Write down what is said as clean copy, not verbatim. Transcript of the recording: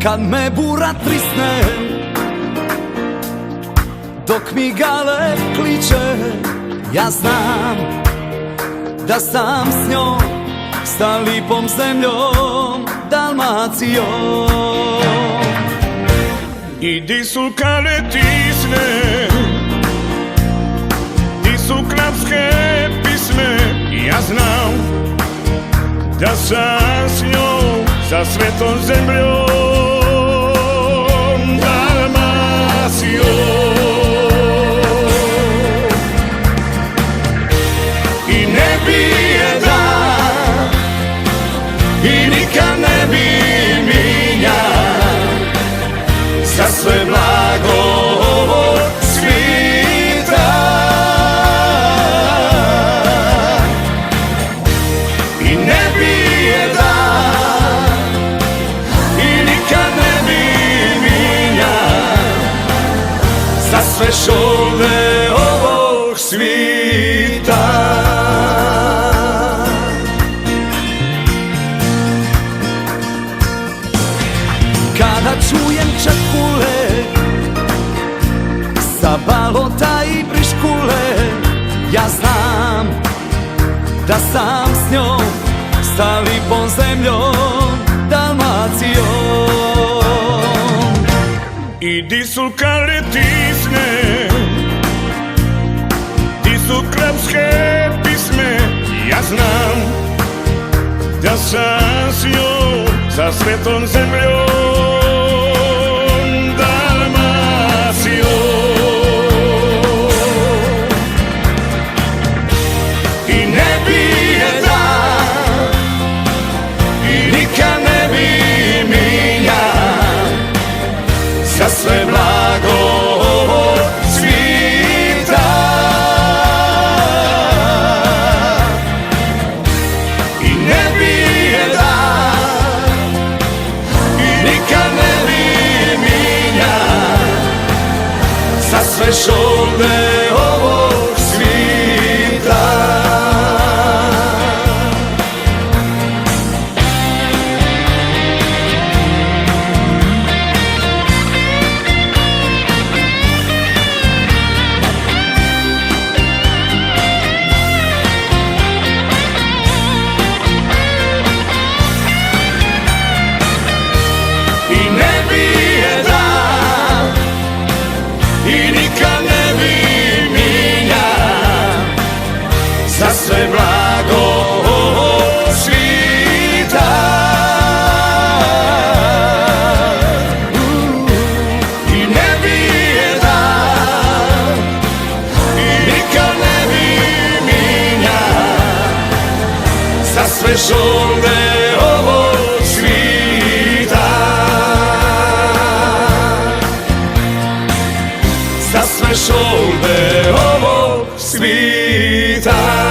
Kad me bura trisne, dok mi gale kliče, ja znam da sam s njom, sa lipom zemljom, Dalmacijom. I di su kale tisne, di su krapske pisme, ja znam da sam s njom, sa svetom zemljom, Dalmacijom. I ne bi je da, i nikad ne bi minja, za sve blago ovog svita. I ne bi je da, i nikad ne bi minja, za sve šolde ovog svita. Kada čujem čepule sa balota i briškule, ja znam da sam s njom, sa lipom zemljom, Dalmacijom. I di su kale tisne, di su krapske pisme, ja znam da sam s njom, sa svetom zemljom, Dalmacijom. I ne bi je da, i nikad ne bi minja, za sve blago ovog svita. I ne bi je da, i nikad ne bi minja, za sve šolde ovog svita. I ne bi je da, i nikad ne bi minja, za sve blago ovog svita. I ne bi je da, i nikad ne bi minja, za sve šolde ovog svita. Za sve šolde ovog svita.